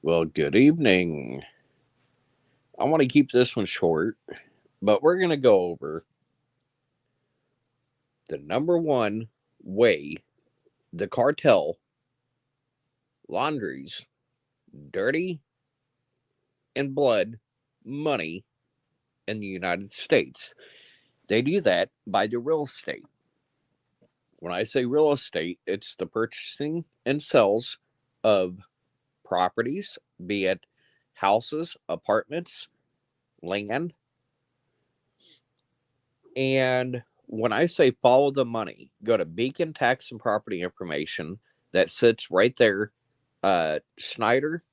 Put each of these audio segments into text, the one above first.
Well, good evening. I want to keep this one short, but we're going to go over the number one way the cartel laundries dirty and blood money in the United States. They do that by the real estate. When I say real estate, it's the purchasing and sales of properties, be it houses, apartments, land. And when I say follow the money, go to Beacon Tax and Property Information that sits right there. Schneider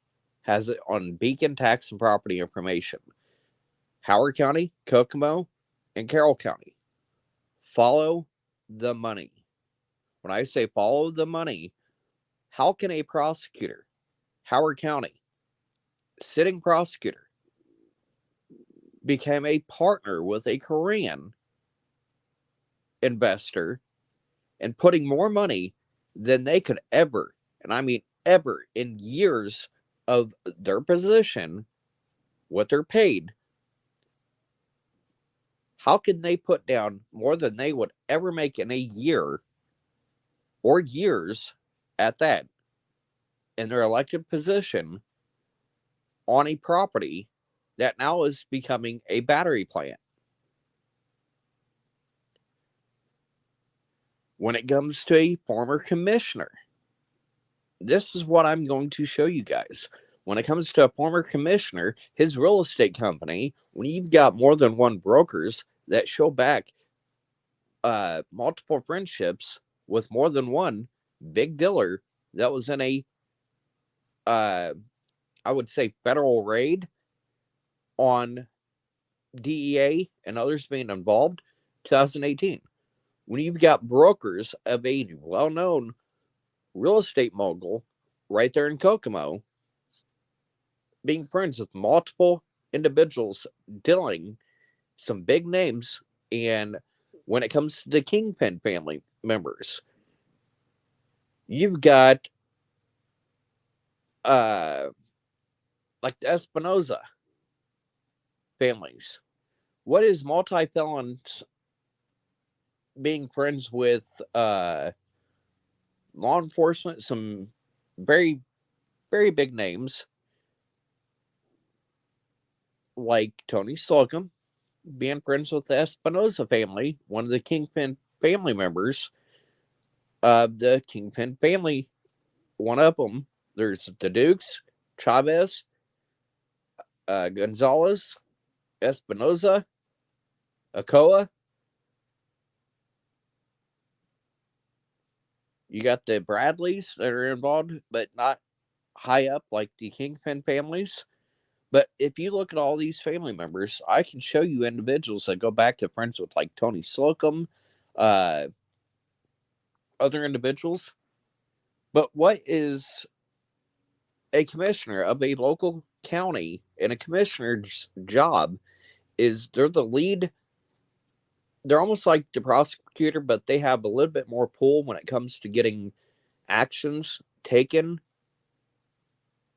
has it on Beacon Tax and Property Information. Howard County, Kokomo, and Carroll County. Follow the money. When I say follow the money, how can a prosecutor, Howard County, sitting prosecutor, become a partner with a Korean investor and putting more money than they could ever, and I mean ever, in years of their position, what they're paid? How can they put down more than they would ever make in a year or years at that in their elected position on a property that now is becoming a battery plant? When it comes to a former commissioner, this is what I'm going to show you guys. When it comes to a former commissioner, his real estate company, when you've got more than one brokers that show back multiple friendships with more than one big dealer that was in a, uh, I would say, federal raid on DEA and others being involved, 2018. When you've got brokers of a well-known real estate mogul right there in Kokomo being friends with multiple individuals dealing some big names. And when it comes to the Kingpin family members, you've got uh like the Espinoza families. What is multi-felons being friends with law enforcement, some very, very big names like Tony Slocum, being friends with the Espinoza family, one of the Kingpin family members of the Kingpin family. One of them, there's the Dukes, Chavez, Gonzalez, Espinoza, Ochoa. You got the Bradleys that are involved, but not high up like the Kingpin families. But if you look at all these family members, I can show you individuals that go back to friends with like Tony Slocum, uh, other individuals. But what is a commissioner of a local county, and a commissioner's job is they're the lead. They're almost like the prosecutor, but they have a little bit more pull when it comes to getting actions taken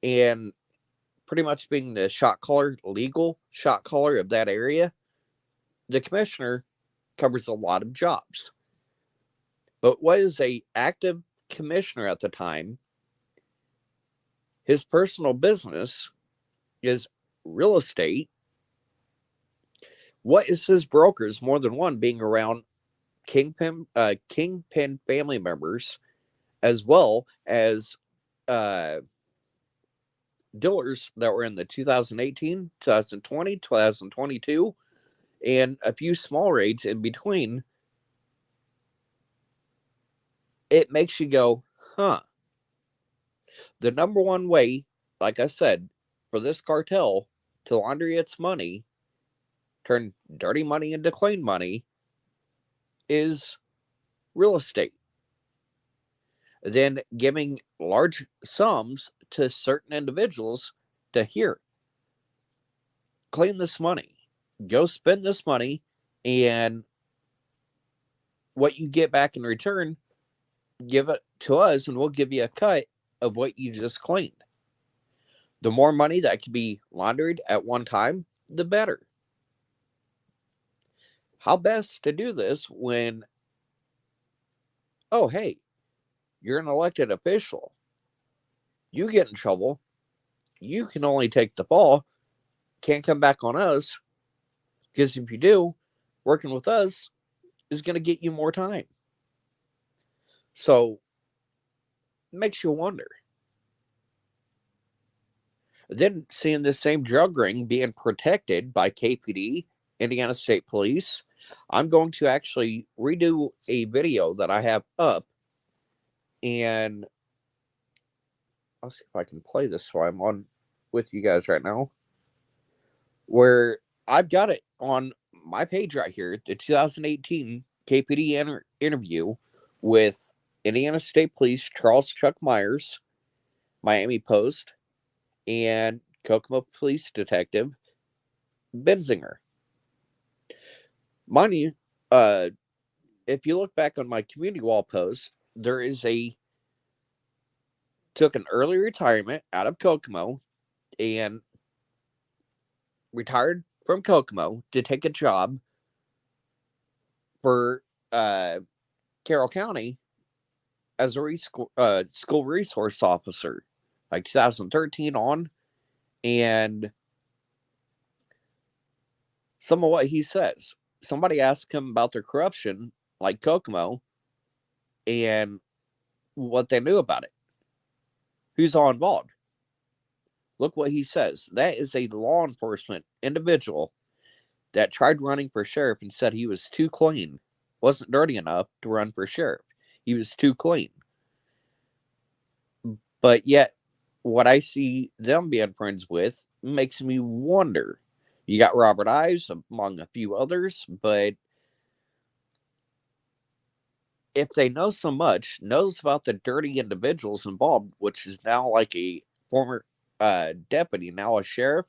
and pretty much being the shot caller, legal shot caller of that area. The commissioner covers a lot of jobs. But what is a active commissioner at the time? His personal business is real estate. What is his brokers, more than one, being around Kingpin family members, as well as uh, dealers that were in the 2018, 2020, 2022, and a few small raids in between? It makes you go, huh. The number one way, like I said, for this cartel to launder its money, turn dirty money into clean money, is real estate. Then giving large sums to certain individuals to here, clean this money, go spend this money, and what you get back in return, give it to us, and we'll give you a cut of what you just cleaned. The more money that can be laundered at one time, the better. How best to do this when, oh, hey, you're an elected official. You get in trouble. You can only take the fall. Can't come back on us. Because if you do, working with us is going to get you more time. So, it makes you wonder. Then seeing this same drug ring being protected by KPD, Indiana State Police, I'm going to actually redo a video that I have up, and I'll see if I can play this while I'm on with you guys right now, where I've got it on my page right here, the 2018 KPD interview with Indiana State Police Charles Chuck Myers, Miami Post, and Kokomo Police Detective Benzinger. Mind you, if you look back on my community wall post, there is took an early retirement out of Kokomo and retired from Kokomo to take a job for Carroll County as a school resource officer, like 2013 on. And some of what he says, somebody asked him about their corruption, like Kokomo, and what they knew about it. Who's all involved? Look what he says. That is a law enforcement individual that tried running for sheriff and said he was too clean, wasn't dirty enough to run for sheriff. He was too clean. But yet, what I see them being friends with makes me wonder. You got Robert Ives, among a few others, but if they know so much, knows about the dirty individuals involved, which is now like a former deputy, now a sheriff,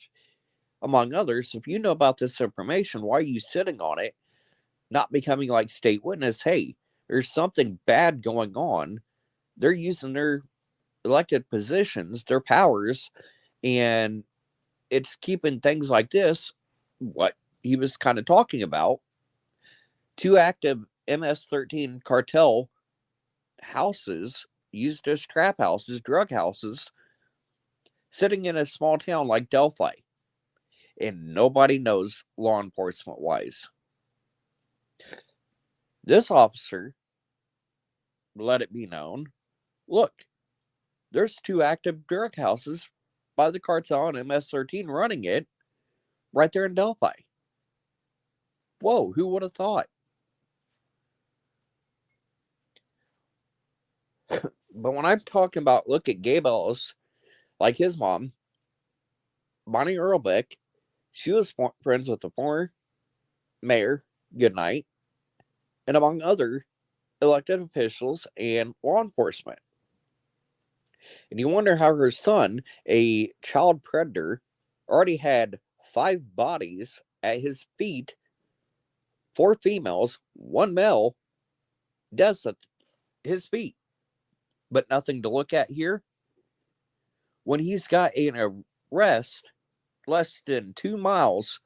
among others, if you know about this information, why are you sitting on it, not becoming like state witness? Hey, there's something bad going on. They're using their elected positions, their powers, and it's keeping things like this, what he was kind of talking about, two active MS-13 cartel houses used as trap houses, drug houses, sitting in a small town like Delphi. And nobody knows law enforcement wise. This officer let it be known, look, there's two active drug houses by the cartel and MS-13 running it right there in Delphi. Whoa, who would have thought? But when I'm talking about, look at Gabe Ellis, like his mom, Bonnie Earlbeck, she was friends with the former mayor, Goodnight, and among other elected officials and law enforcement. And you wonder how her son, a child predator, already had 5 bodies at his feet, 4 females, 1 male, deaths at his feet. But nothing to look at here. When he's got an arrest less than 2 miles,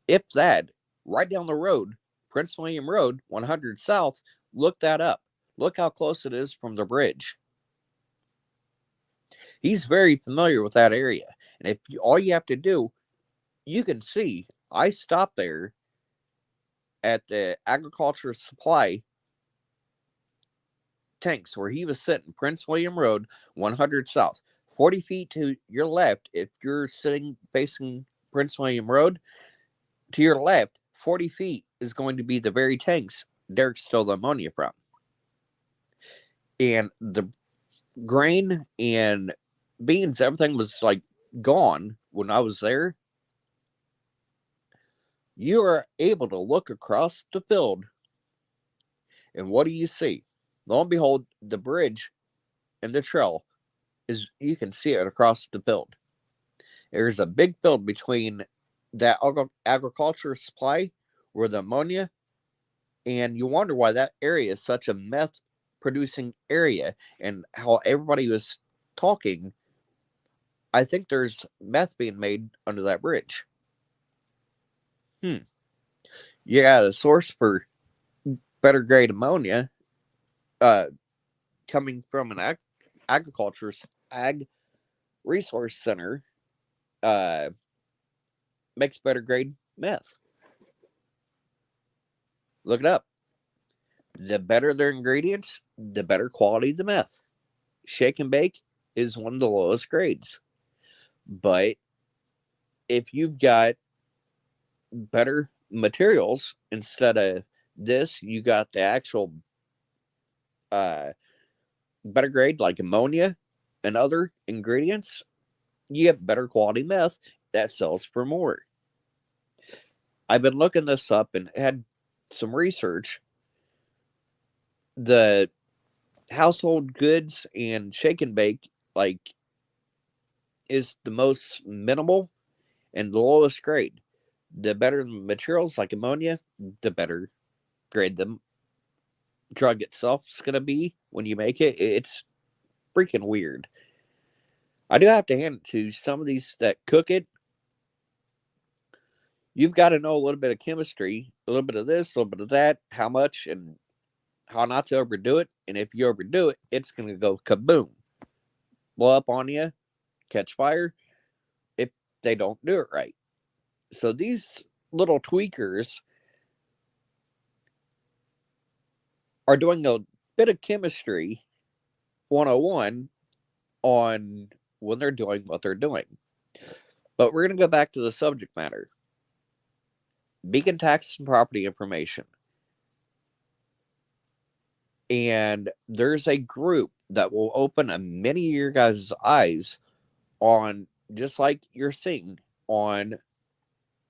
if that, right down the road, Prince William Road, 100 South, look that up. Look how close it is from the bridge. He's very familiar with that area. And if all you have to do, you can see, I stopped there at the agriculture supply tanks where he was sitting, Prince William Road, 100 South. 40 feet to your left, if you're sitting facing Prince William Road, to your left, 40 feet is going to be the very tanks Derek stole the ammonia from. And the grain and beans, everything was like gone when I was there. You are able to look across the field, and what do you see? Lo and behold, the bridge and the trail is, you can see it across the field. There's a big field between that agriculture supply where the ammonia, and you wonder why that area is such a meth producing area, and how everybody was talking I think there's meth being made under that bridge. You got a source for better grade ammonia uh, coming from an ag resource center uh, makes better grade meth. Look it up. The better their ingredients, the better quality the meth. Shake and bake is one of the lowest grades. But if you've got better materials instead of this, you got the actual uh, better grade like ammonia and other ingredients, you get better quality meth that sells for more. I've been looking this up and had some research. The household goods and shake and bake like is the most minimal and the lowest grade. The better the materials like ammonia, the better grade the drug itself is going to be when you make it. It's freaking weird. I do have to hand it to some of these that cook it. You've got to know a little bit of chemistry, a little bit of this, a little bit of that, how much and how not to overdo it. And if you overdo it, it's going to go kaboom, blow up on you, catch fire if they don't do it right. So these little tweakers are doing a bit of chemistry 101 on when they're doing what they're doing. But we're going to go back to the subject matter. Beacon tax and property information. And there's a group that will open many of your guys' eyes on, just like you're seeing on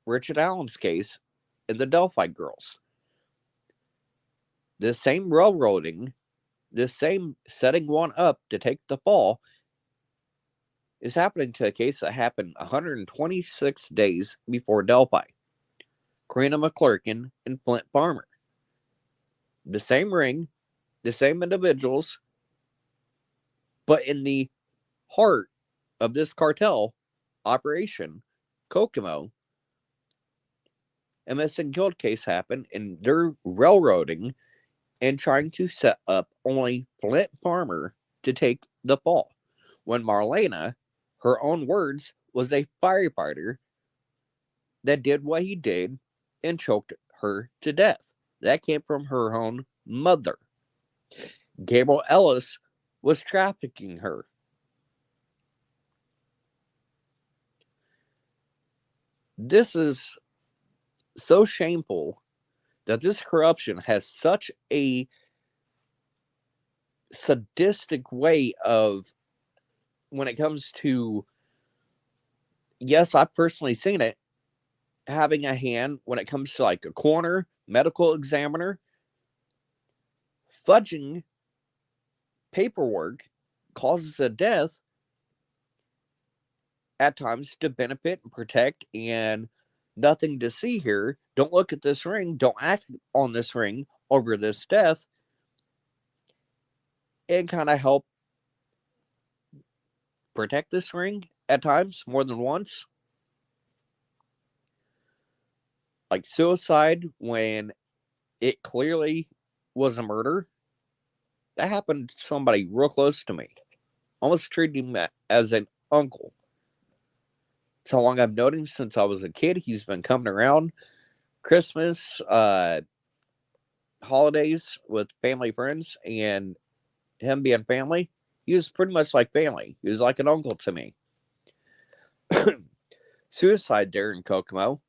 Richard Allen's case in the Delphi girls. The same railroading, the same setting one up to take the fall is happening to a case that happened 126 days before Delphi. Karina McClurkin and Flint Farmer. The same ring, the same individuals, but in the heart of this cartel operation, KOKOMO, a missing killed case happened, and they're railroading and trying to set up only Flint Farmer to take the fall. When Marlena, her own words, was a firefighter that did what he did and choked her to death. That came from her own mother. Gabriel Ellis was trafficking her. This is so shameful that this corruption has such a sadistic way of, when it comes to, yes, I've personally seen it, having a hand when it comes to like a coroner, medical examiner, fudging paperwork causes a death at times to benefit and protect, and nothing to see here. Don't look at this ring. Don't act on this ring over this death. And kind of help protect this ring at times more than once. Like suicide when it clearly was a murder. That happened to somebody real close to me. Almost treated him as an uncle. It's how long I've known him since I was a kid. He's been coming around Christmas, holidays with family friends, and him being family, he was pretty much like family. He was like an uncle to me. Suicide there in Kokomo.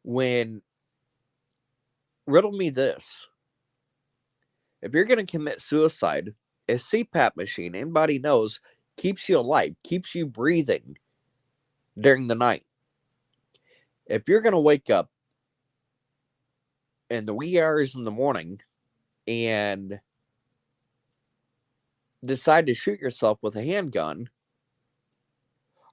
When, riddle me this. If you're going to commit suicide, a CPAP machine, anybody knows, keeps you alive, keeps you breathing during the night. If you're going to wake up in the wee hours in the morning and decide to shoot yourself with a handgun,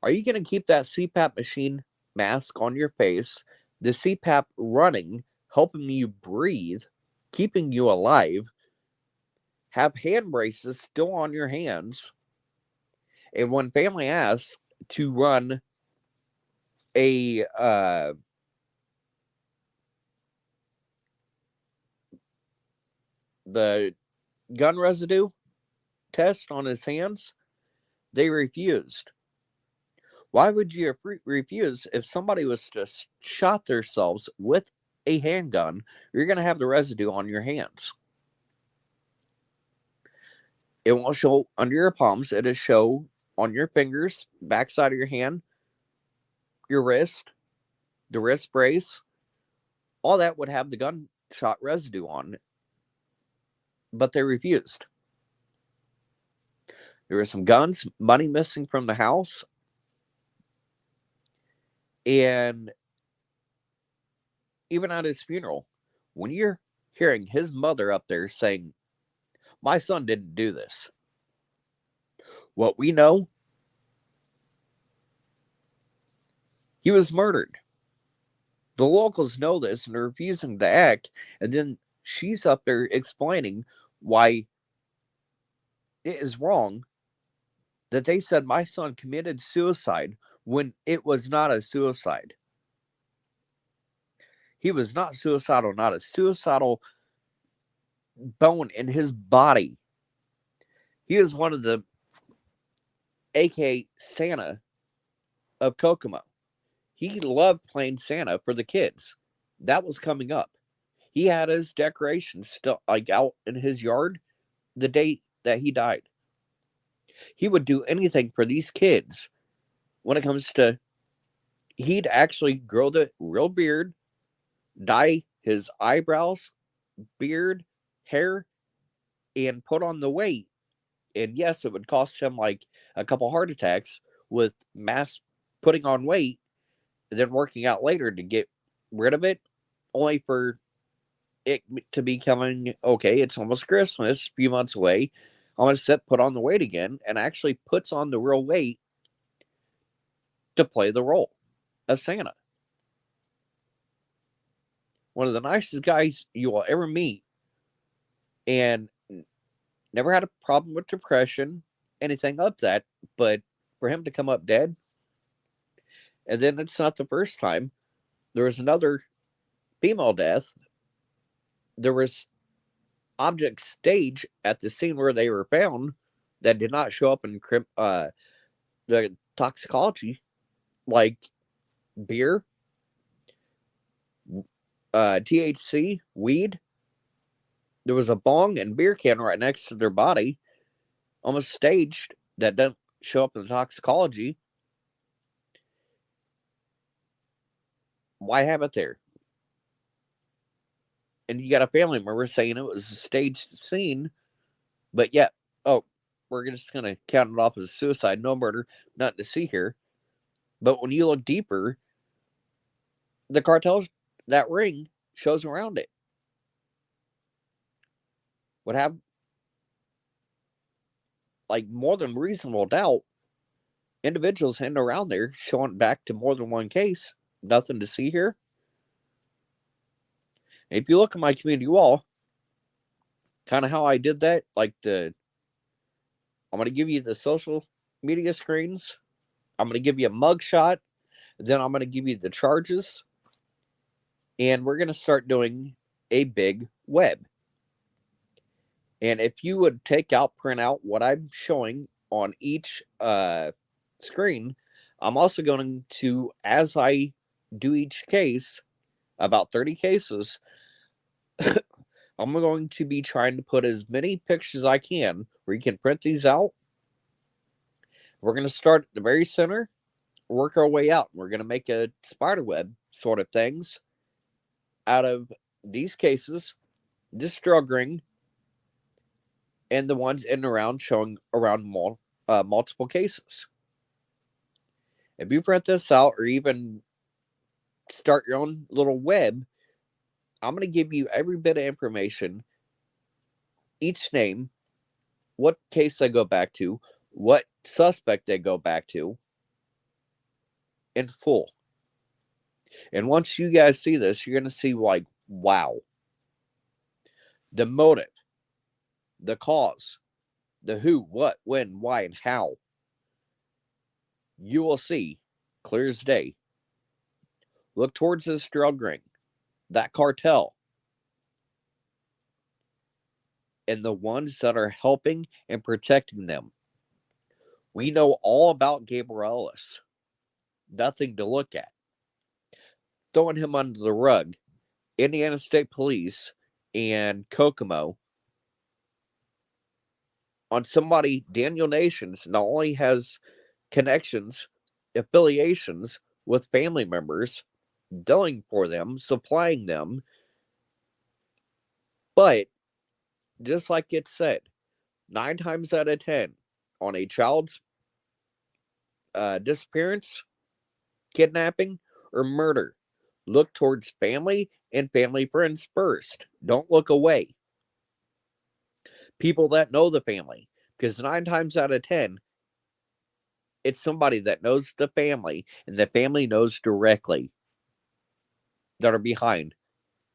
are you going to keep that CPAP machine mask on your face, the CPAP running, helping you breathe, keeping you alive, have hand braces still on your hands, And when family asks to run a the gun residue test on his hands, they refused. Why would you refuse if somebody was to shot themselves with a handgun? You're going to have the residue on your hands. It won't show under your palms. It'll show on your fingers, backside of your hand, your wrist, the wrist brace. All that would have the gunshot residue on it. But they refused. There were some guns, money missing from the house. And even at his funeral, when you're hearing his mother up there saying, my son didn't do this. What we know, he was murdered. The locals know this and are refusing to act. And then she's up there explaining why it is wrong that they said my son committed suicide when it was not a suicide. He was not suicidal, not a suicidal bone in his body. He was one of the aka Santa of KOKOMO. He loved playing Santa for the kids. That was coming up. He had his decorations still like out in his yard the day that he died. He would do anything for these kids when it comes to he'd actually grow the real beard, dye his eyebrows, beard, hair, and put on the weight. And yes, it would cost him like a couple heart attacks with mass putting on weight and then working out later to get rid of it, only for it to be coming, okay, it's almost Christmas, a few months away. I'm going to put on the weight again, and actually puts on the real weight to play the role of Santa. One of the nicest guys you will ever meet, and never had a problem with depression, anything like that, but for him to come up dead, and then it's not the first time. There was another female death. There was objects staged at the scene where they were found that did not show up in the toxicology, like beer, THC, weed. There was a bong and beer can right next to their body, almost staged, that doesn't show up in the toxicology. Why have it there? And you got a family member saying it was a staged scene, but yet, oh, we're just going to count it off as suicide, no murder, nothing to see here. But when you look deeper, the cartel, that ring shows around it. Would have like more than reasonable doubt individuals in and around there showing back to more than one case. Nothing to see here. If you look at my community wall, kind of how I did that, like I'm going to give you the social media screens. I'm going to give you a mugshot. Then I'm going to give you the charges. And we're going to start doing a big web. And if you would print out what I'm showing on each screen, I'm also going to, as I do each case, about 30 cases, I'm going to be trying to put as many pictures as I can where you can print these out. We're going to start at the very center, work our way out. We're going to make a spider web sort of things out of these cases, this drug ring, and the ones in and around showing around multiple cases. If you print this out or even start your own little web, I'm going to give you every bit of information, each name, what case they go back to, what suspect they go back to, in full. And once you guys see this, you're going to see, like, wow. The motive, the cause, the who, what, when, why, and how. you will see, clear as day, look towards this drug ring, that cartel, and the ones that are helping and protecting them. We know all about Gabriel Ellis. Nothing to look at. Throwing him under the rug. Indiana State Police and KOKOMO on somebody, Daniel Nations, not only has connections, affiliations with family members, billing for them, supplying them, but just like it said, 9 times out of 10 on a child's disappearance, kidnapping, or murder, look towards family and family friends first. Don't look away. People that know the family, because 9 times out of 10, it's somebody that knows the family and the family knows directly that are behind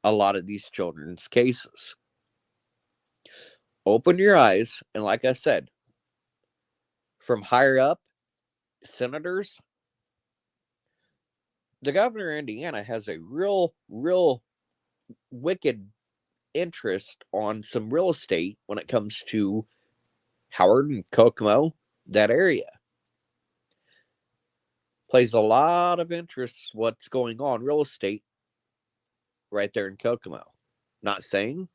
a lot of these children's cases. Open your eyes, and like I said, from higher up, senators, the governor of Indiana has a real wicked interest on some real estate when it comes to Howard and Kokomo, that area. Plays a lot of interest what's going on real estate right there in Kokomo. Not saying,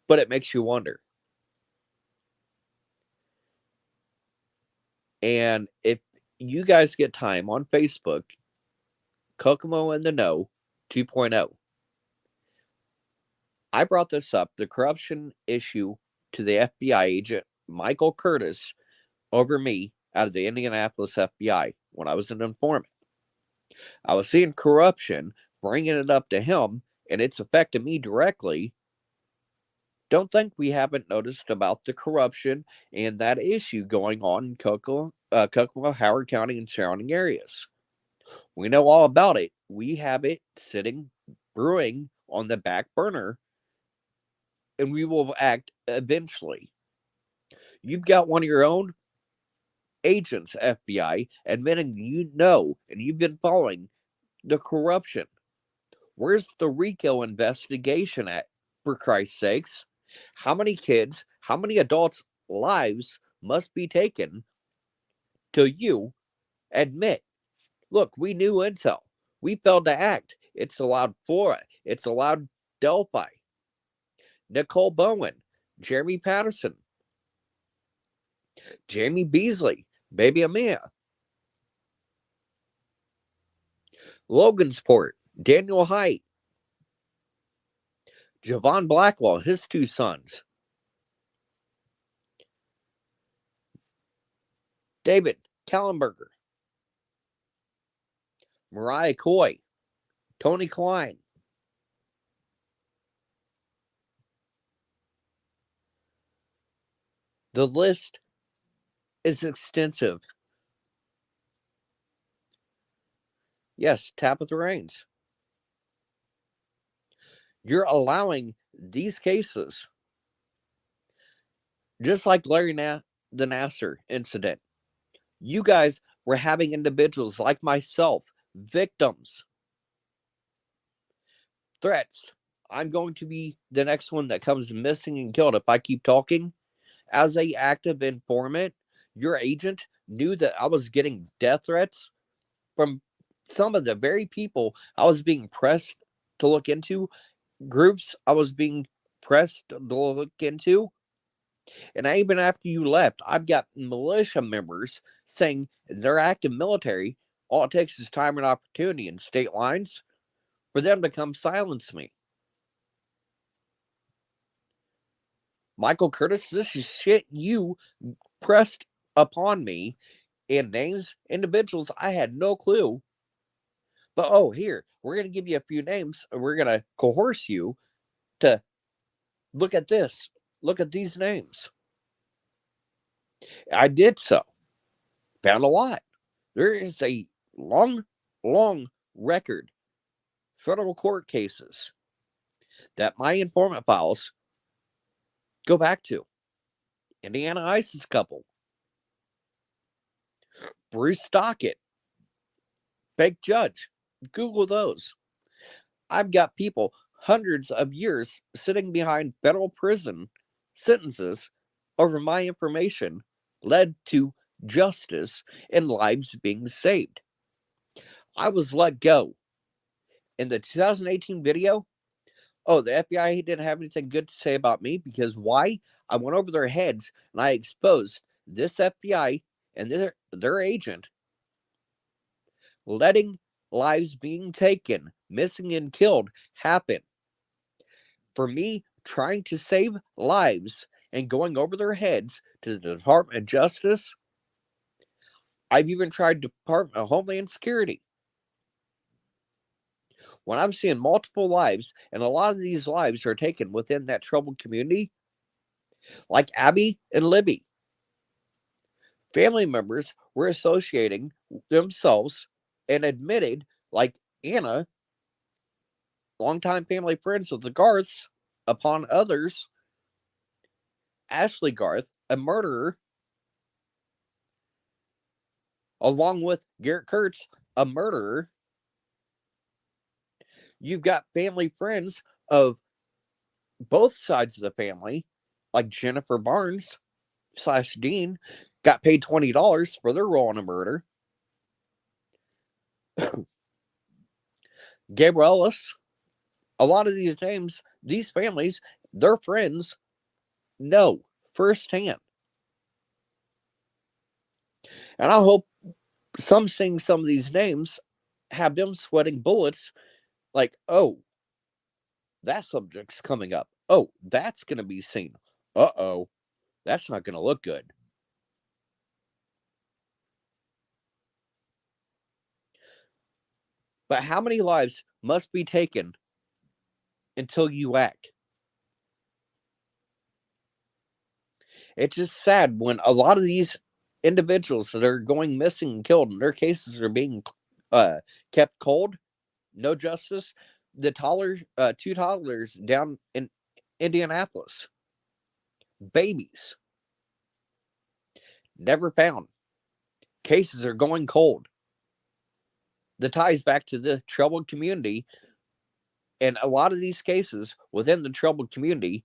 but it makes you wonder. And if you guys get time on Facebook, Kokomo in the Know 2.0. I brought this up, the corruption issue, to the FBI agent Michael Curtis over me out of the Indianapolis FBI when I was an informant. I was seeing corruption, bringing it up to him, and it's affected me directly. Don't think we haven't noticed about the corruption and that issue going on in Kokomo, Howard County, and surrounding areas. We know all about it. We have it sitting, brewing on the back burner, and we will act eventually. You've got one of your own agents, FBI, admitting you know and you've been following the corruption. Where's the RICO investigation at, for Christ's sakes? How many kids, how many adults' lives must be taken till you admit, look, we knew intel. We failed to act. It's allowed Flora. It's allowed Delphi. Nicole Bowen. Jeremy Patterson. Jamie Beasley. Baby Amia. Logansport. Daniel Haidt. Javon Blackwell, his 2 sons. David Kallenberger. Mariah Coy. Tony Klein. The list is extensive. Yes, Tabitha Raines. You're allowing these cases, just like the Nassar incident. You guys were having individuals like myself, victims, threats. I'm going to be the next one that comes missing and killed if I keep talking. As a active informant, your agent knew that I was getting death threats from some of the very people I was being pressed to look into, groups I was being pressed to look into. And even after you left, I've got militia members saying they're active military. All it takes is time and opportunity in state lines for them to come silence me. Michael Curtis, this is shit you pressed upon me in names, individuals I had no clue. But oh, here, we're going to give you a few names and we're going to coerce you to look at this, look at these names. I did so. Found a lot. There is a long record, federal court cases that my informant files go back to. Indiana ISIS couple. Bruce Dockett, fake judge. Google those. I've got people hundreds of years sitting behind federal prison sentences over my information led to justice and lives being saved. I was let go. In the 2018 video, oh, the FBI didn't have anything good to say about me because why? I went over their heads and I exposed this FBI and their agent letting lives being taken, missing, and killed happen. For me, trying to save lives and going over their heads to the Department of Justice, I've even tried Department of Homeland Security. When I'm seeing multiple lives, and a lot of these lives are taken within that troubled community, like Abby and Libby, family members were associating themselves and admitted, like Anna, longtime family friends of the Garths, upon others, Ashley Garth, a murderer, along with Garrett Kurtz, a murderer. You've got family friends of both sides of the family, like Jennifer Barnes / Dean, got paid $20 for their role in a murder. Gabriel Ellis, a lot of these names, these families, their friends know firsthand. And I hope seeing some of these names have them sweating bullets like, oh, that subject's coming up. Oh, that's going to be seen. Uh-oh, that's not going to look good. But how many lives must be taken until you act? It's just sad when a lot of these individuals that are going missing and killed and their cases are being kept cold, no justice. The two toddlers down in Indianapolis, babies, never found. Cases are going cold. The ties back to the troubled community, and a lot of these cases within the troubled community,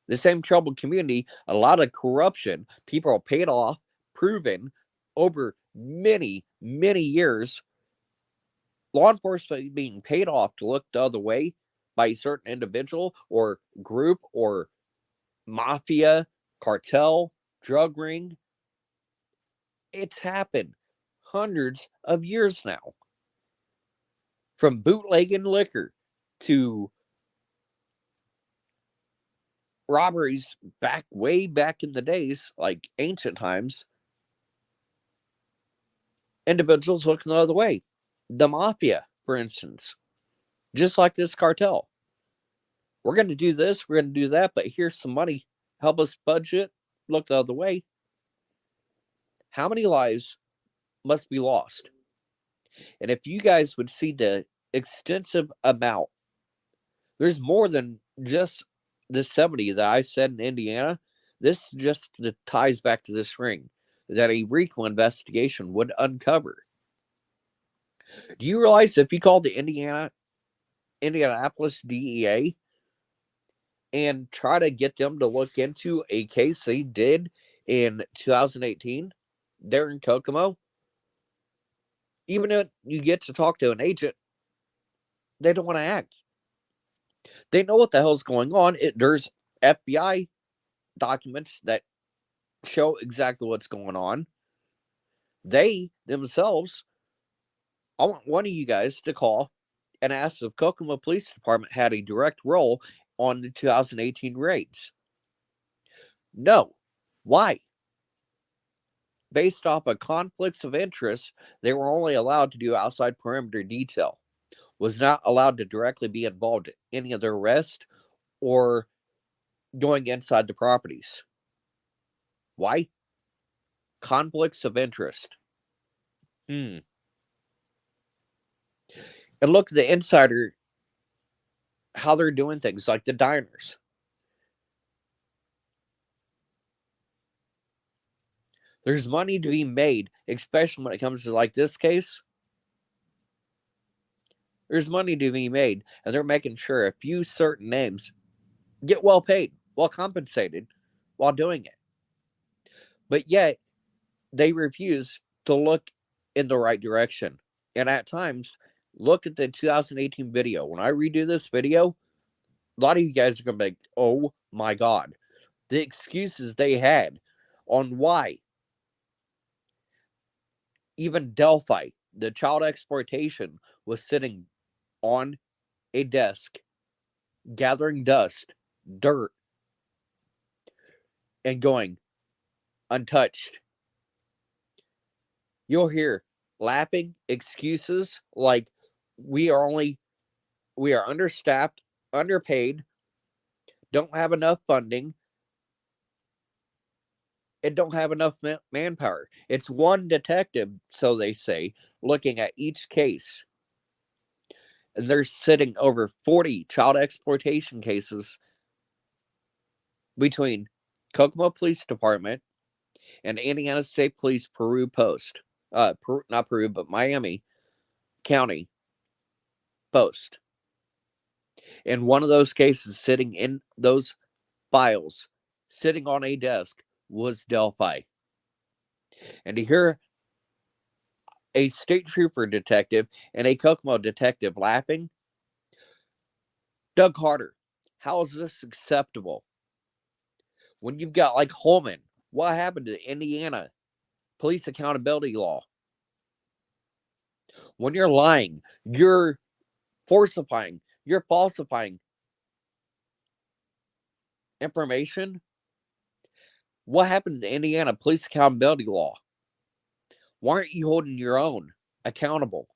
the same troubled community, a lot of corruption. People are paid off, proven over many, many years. Law enforcement being paid off to look the other way by a certain individual or group or mafia, cartel, drug ring. It's happened hundreds of years now. From bootlegging liquor to robberies way back in the days, like ancient times, individuals looking the other way. The mafia, for instance, just like this cartel. We're going to do this, we're going to do that, but here's some money. Help us budget, look the other way. How many lives must be lost? And if you guys would see the extensive amount, there's more than just the 70 that I said in Indiana. This just ties back to this ring that a RICO investigation would uncover. Do you realize if you call the Indianapolis DEA and try to get them to look into a case they did in 2018 there in Kokomo, even if you get to talk to an agent, they don't want to act. They know what the hell's going on. There's FBI documents that show exactly what's going on. They themselves, I want one of you guys to call and ask if Kokomo Police Department had a direct role on the 2018 raids. No. Why? Based off of conflicts of interest, they were only allowed to do outside perimeter detail, was not allowed to directly be involved in any of their arrest or going inside the properties. Why? Conflicts of interest. And look at the insider, how they're doing things like the diners. There's money to be made, especially when it comes to like this case. There's money to be made, and they're making sure a few certain names get well paid, well compensated while doing it. But yet, they refuse to look in the right direction. And at times, look at the 2018 video. When I redo this video, a lot of you guys are going to be like, oh my God. The excuses they had on why even Delphi, the child exploitation, was sitting on a desk, gathering dust, dirt, and going untouched. You'll hear laughing excuses like we are understaffed, underpaid, don't have enough funding, and don't have enough manpower. It's one detective, so they say, looking at each case. And they're sitting over 40 child exploitation cases between Kokomo Police Department and Indiana State Police Peru Post. Not Peru, but Miami County Post. In one of those cases, sitting in those files, sitting on a desk, was Delphi. And to hear a state trooper detective and a Kokomo detective laughing, Doug Carter, how is this acceptable? When you've got like Holman, what happened to the Indiana police accountability law? When you're lying, you're falsifying information. What happened to the Indiana police accountability law? Why aren't you holding your own accountable?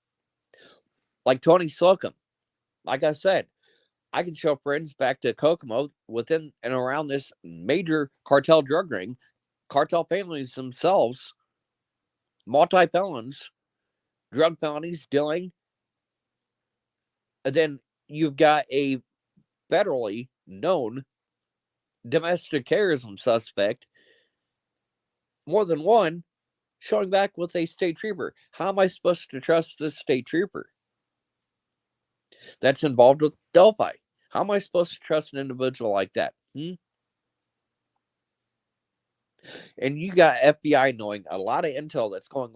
Like Tony Slocum, like I said, I can show friends back to Kokomo within and around this major cartel drug ring, cartel families themselves, multi-felons, drug felonies, dealing. And then you've got a federally known domestic terrorism suspect, more than one, showing back with a state trooper. How am I supposed to trust this state trooper that's involved with Delphi? How am I supposed to trust an individual like that? And you got FBI knowing a lot of intel that's going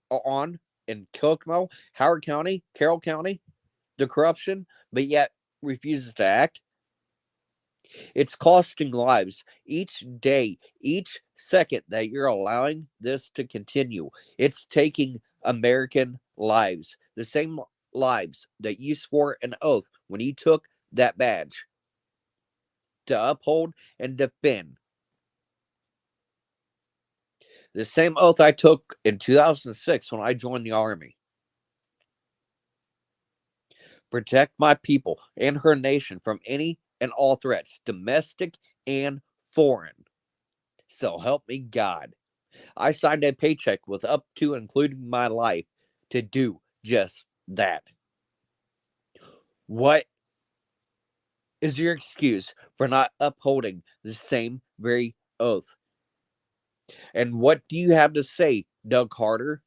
on in Kokomo, Howard County, Carroll County, the corruption, but yet refuses to act. It's costing lives each day, each second that you're allowing this to continue. It's taking American lives, the same lives that you swore an oath when you took that badge to uphold and defend. The same oath I took in 2006 when I joined the Army. Protect my people and her nation from any and all threats, domestic and foreign. So help me God. I signed a paycheck with up to including my life to do just that. What is your excuse for not upholding the same very oath? And what do you have to say, Doug Carter?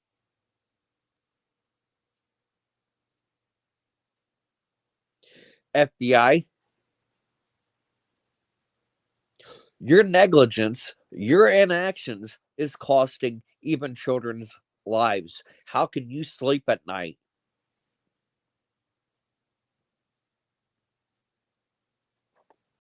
FBI, your negligence, your inactions is costing even children's lives. How can you sleep at night?